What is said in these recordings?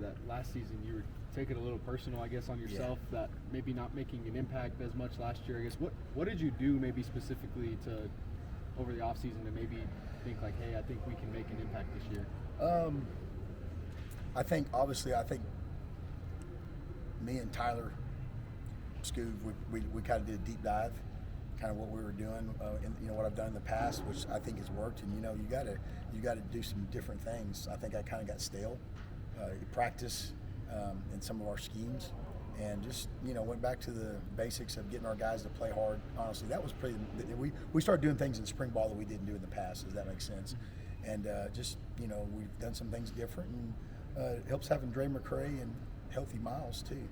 that last season you were taking it a little personal, I guess, on yourself, that maybe not making an impact as much last year. I guess what did you do maybe specifically to over the offseason to maybe think like, hey, I think we can make an impact this year? I think me and Tyler Scoov, we kind of did a deep dive, kind of what we were doing, and what I've done in the past, which I think has worked. And you got to do some different things. I think I kind of got stale. Practice in some of our schemes, and just went back to the basics of getting our guys to play hard. Honestly, that was pretty. We started doing things in spring ball that we didn't do in the past. Does that make sense? And just we've done some things different, and it helps having Dre McCray and healthy Miles too.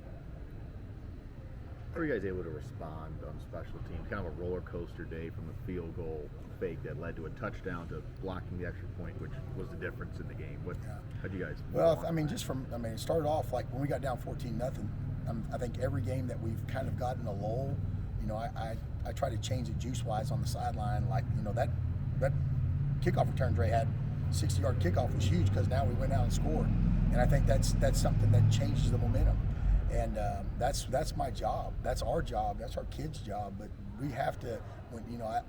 How are you guys able to respond on special teams? Kind of a roller coaster day from a field goal fake that led to a touchdown to blocking the extra point, which was the difference in the game. How'd you guys? Well, it started off like when we got down 14-0. I think every game that we've kind of gotten a lull, I try to change it juice-wise on the sideline. Like that kickoff return Dre had, 60-yard kickoff was huge because now we went out and scored, and I think that's something that changes the momentum. And that's my job. That's our job. That's our kids' job. But we have to.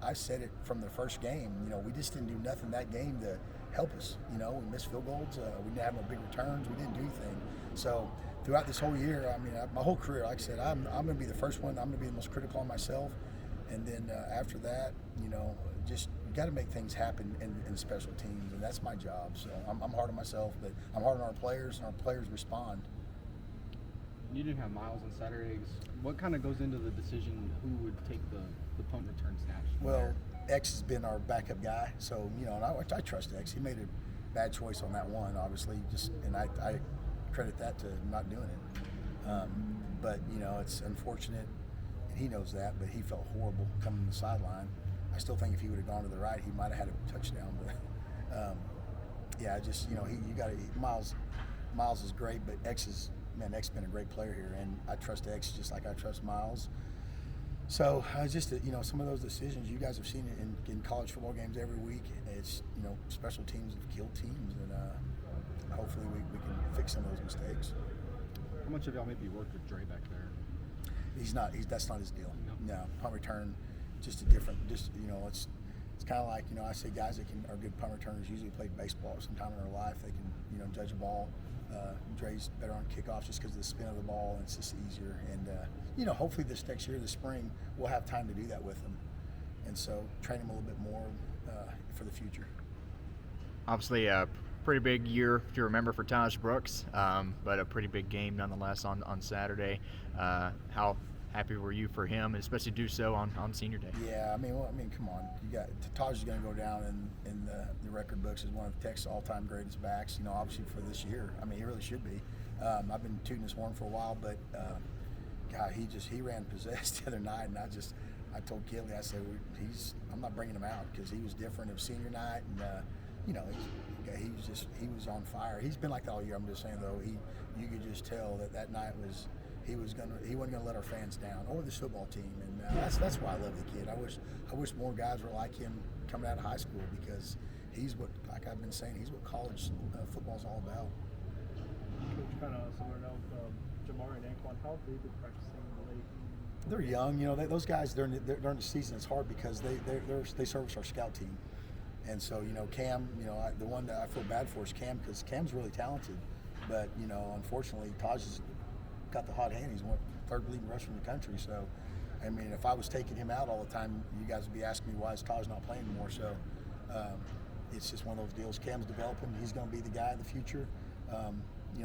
I said it from the first game. We just didn't do nothing that game to help us. We missed field goals. We didn't have no big returns. We didn't do anything. So throughout this whole year, my whole career, like I said, I'm going to be the first one. I'm going to be the most critical on myself. And then after that, just got to make things happen in special teams, and that's my job. So I'm hard on myself, but I'm hard on our players, and our players respond. You didn't have Miles on Saturdays. What kind of goes into the decision who would take the punt return snaps? Well, X has been our backup guy, so and I trust X. He made a bad choice on that one, obviously. And I credit that to not doing it. But it's unfortunate, and he knows that. But he felt horrible coming to the sideline. I still think if he would have gone to the right, he might have had a touchdown. But Miles is great, but X has been a great player here, and I trust X just like I trust Miles. So some of those decisions, you guys have seen it in college football games every week. It's special teams have killed teams, and hopefully we can fix some of those mistakes. How much of y'all maybe worked with Dre back there? That's not his deal. No, punt return, it's kind of like I say guys that are good punt returners usually played baseball sometime in their life. They can judge a ball. Dre's better on kickoffs just because of the spin of the ball, and it's just easier. And hopefully this next year, this spring, we'll have time to do that with them, and so train them a little bit more for the future. Obviously, a pretty big year, if you remember, for Taj Brooks, but a pretty big game nonetheless on Saturday. How happy were you for him, and especially do so on Senior Day? Yeah, come on. Taj is going to go down in the record books as one of Tech's all-time greatest backs. Obviously for this year. He really should be. I've been tooting his horn for a while, but God, he ran possessed the other night, and I told Kelly, I said, I'm not bringing him out because he was different. It was senior night, and he was on fire. He's been like that all year. I'm just saying though, you could just tell that night was. He wasn't going to let our fans down or this football team, and that's why I love the kid. I wish more guys were like him coming out of high school, because like I've been saying, he's what college football's all about. Coach, kind of similar note, Jamari and Anquan, how have they been practicing late? They're young, those guys during the season it's hard because they service our scout team, and so Cam, the one that I feel bad for is Cam, because Cam's really talented, but unfortunately Taj is got the hot hand. He's one third leading rusher in the country. So, if I was taking him out all the time, you guys would be asking me why is Taj not playing anymore. So, it's just one of those deals. Cam's developing. He's going to be the guy in the future.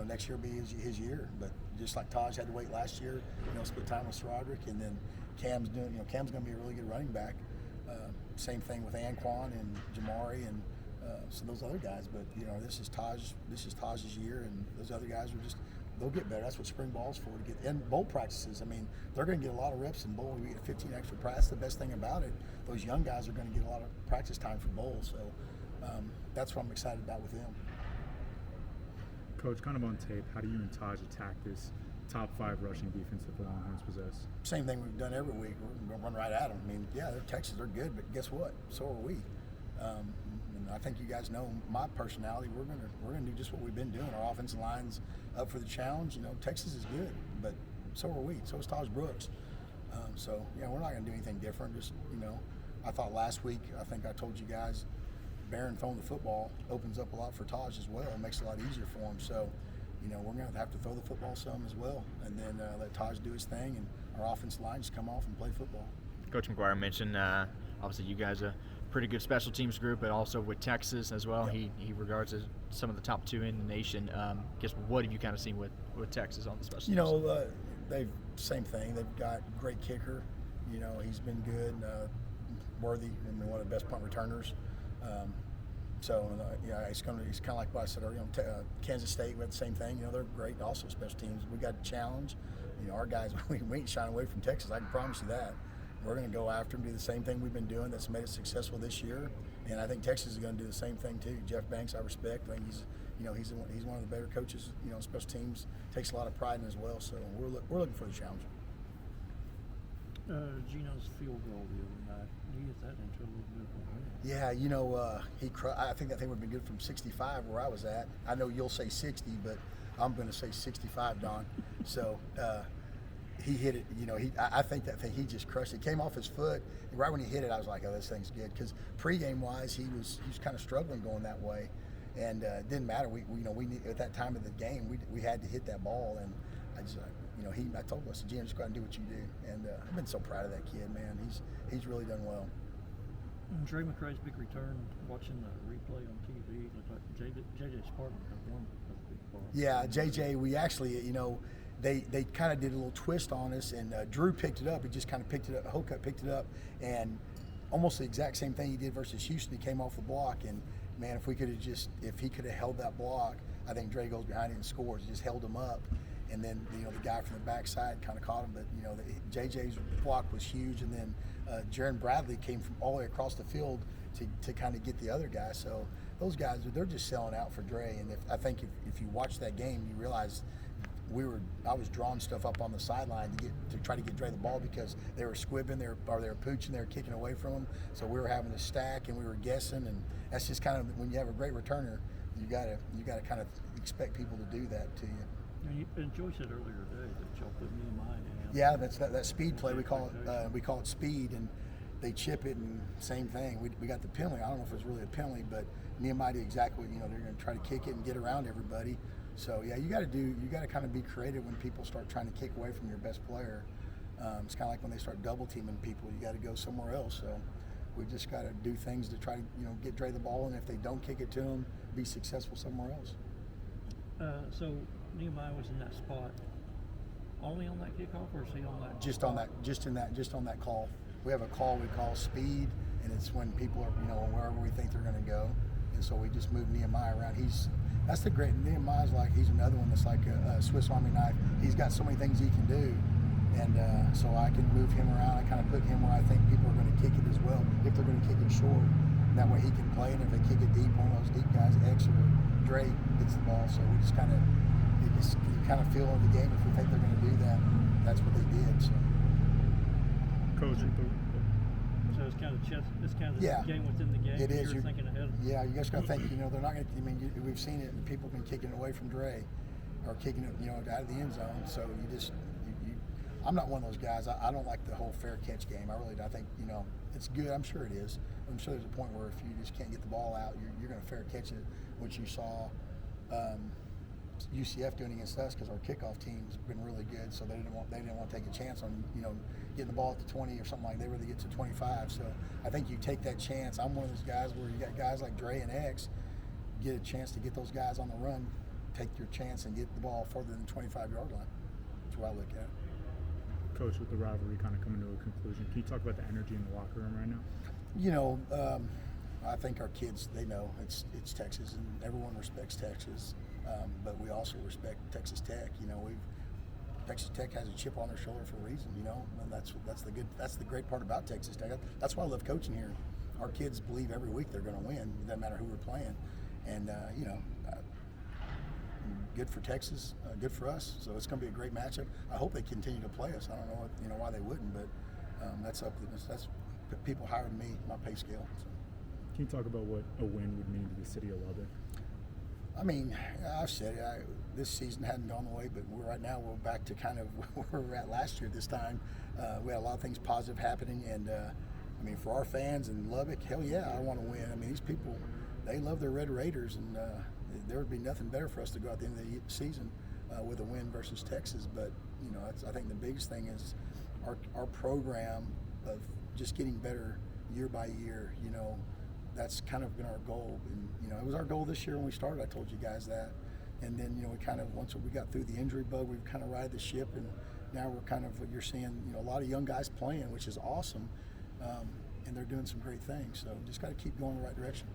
Next year will be his year. But just like Taj had to wait last year, split time with SaRodorick, and then Cam's going to be a really good running back. Same thing with Anquan and Jamari and some of those other guys. But this is Taj's year, and those other guys are just. They'll get better. That's what spring ball's for, to get and bowl practices. They're going to get a lot of reps in bowl. We get 15 extra practice. The best thing about it, those young guys are going to get a lot of practice time for bowl. So that's what I'm excited about with them. Coach, kind of on tape, how do you and Taj attack this top 5 rushing defense that the Longhorns possess? Same thing we've done every week. We're going to run right at them. They're Texas, they're good, but guess what? So are we. And And I think you guys know my personality. We're gonna do just what we've been doing. Our offensive line's up for the challenge. You know, Texas is good, but so are we. So is Taj Brooks. So yeah, we're not gonna do anything different. Just, you know, I thought last week, I think I told you guys, Barron throwing the football opens up a lot for Taj as well. It makes it a lot easier for him. So, you know, we're going to have to throw the football some as well, and then let Taj do his thing, and our offensive line just come off and play football. Coach McGuire mentioned obviously you guys are a pretty good special teams group, but also with Texas as well. Yep. He regards as some of the top 2 in the nation. Guess what have you kind of seen with Texas on the special teams? You know, they've same thing. They've got great kicker. You know, he's been good, worthy, and one of the best punt returners. Yeah, he's kind of like what I said earlier. Kansas State, we had the same thing. You know, they're great. Also, special teams. We got a challenge. You know, our guys, we ain't shying away from Texas. I can promise you that. We're going to go after them, do the same thing we've been doing that's made us successful this year. And I think Texas is going to do the same thing too. Jeff Banks, I respect. I think he's one of the better coaches. You know, special teams, takes a lot of pride in as well. So we're looking for the challenge. Gino's field goal the other night, he hit that into a little bit of a win. Yeah, you know, I think that thing would have been good from 65 where I was at. I know you'll say 60, but I'm going to say 65, Don. So he hit it. You know, I think that thing, he just crushed it. It came off his foot. And right when he hit it, I was like, oh, this thing's good. Because pregame wise, he was kind of struggling going that way, and it didn't matter. We at that time of the game, we had to hit that ball, and I just. You know, I told him, I said, Jim, just go out and do what you do. And I've been so proud of that kid, man. He's really done well. Trey McRae's big return, watching the replay on TV, looked like J.J. Spartan had one big ball. Yeah, J.J., we actually, you know, they kind of did a little twist on us, and Drew picked it up. He just kind of picked it up. Hocutt picked it up, and almost the exact same thing he did versus Houston. He came off the block, and, man, if he could have held that block, I think Dre goes behind it and scores. He just held him up. And then, you know, the guy from the backside kind of caught him. But, you know, JJ's block was huge. And then Jaron Bradley came from all the way across the field to kind of get the other guy. So those guys, they're just selling out for Dre. And I think if you watch that game, you realize I was drawing stuff up on the sideline to try to get Dre the ball because they were squibbing, they were pooching, they were kicking away from him. So we were having to stack and we were guessing. And that's just kind of, when you have a great returner, you gotta kind of expect people to do that to you. And Joey said earlier today that y'all put Nehemiah in. Yeah, that's that speed play. We call it speed, and they chip it, and same thing. We got the penalty. I don't know if it was really a penalty, but Nehemiah did exactly. You know, they're going to try to kick it and get around everybody. So yeah, you got to kind of be creative when people start trying to kick away from your best player. It's kind of like when they start double teaming people. You got to go somewhere else. So we just got to do things to try to get Dre the ball, and if they don't kick it to him, be successful somewhere else. So Nehemiah was in that spot only on that kickoff, or is he on that? Just on that call. We have a call we call speed, and it's when people are wherever we think they're going to go, and so we just move Nehemiah around. Nehemiah's he's another one that's like a Swiss Army knife. He's got so many things he can do, and so I can move him around. I kind of put him where I think people are going to kick it as well if they're going to kick it short. That way he can play, and if they kick it deep, one of those deep guys, X or Dre, gets the ball. So we just kind of feel in the game if we think they're going to do that. That's what they did. So. Coach, So it's kind of the game within the game. It is. You're thinking ahead. Yeah, you just got to think. They're not going to. I mean, we've seen it, and people have been kicking it away from Dre, or kicking it, out of the end zone. So I'm not one of those guys. I don't like the whole fair catch game. I really don't. I think it's good. I'm sure it is. I'm sure there's a point where if you just can't get the ball out, you're going to fair catch it, which you saw UCF doing against us because our kickoff team's been really good. So they didn't want to take a chance on getting the ball at the 20 or something like. They really get to 25. So I think you take that chance. I'm one of those guys where you got guys like Dre and X get a chance to get those guys on the run. Take your chance and get the ball further than the 25-yard line. That's what I look at. Coach, with the rivalry kind of coming to a conclusion, can you talk about the energy in the locker room right now? I think our kids, they know it's Texas, and everyone respects Texas, but we also respect Texas Tech. Texas Tech has a chip on their shoulder for a reason. And that's the great part about Texas Tech. That's why I love coaching here. Our kids believe every week they're going to win. It doesn't matter who we're playing, and good for Texas, good for us. So it's going to be a great matchup. I hope they continue to play us. I don't know why they wouldn't, but that's people hiring me, my pay scale. So. Can you talk about what a win would mean to the city of Lubbock? I mean, I've said it, this season hadn't gone away, but right now we're back to kind of where we were at last year this time. We had a lot of things positive happening, and I mean, for our fans in Lubbock, hell yeah, I want to win. I mean, these people, they love their Red Raiders, and there would be nothing better for us to go out at the end of the season with a win versus Texas. But, you know, I think the biggest thing is our program of just getting better year by year. You know, that's kind of been our goal. And, you know, it was our goal this year when we started. I told you guys that. And then, you know, we kind of, once we got through the injury bug, we've kind of ride the ship. And now we're kind of, you're seeing, you know, a lot of young guys playing, which is awesome. And they're doing some great things. So just got to keep going in the right direction.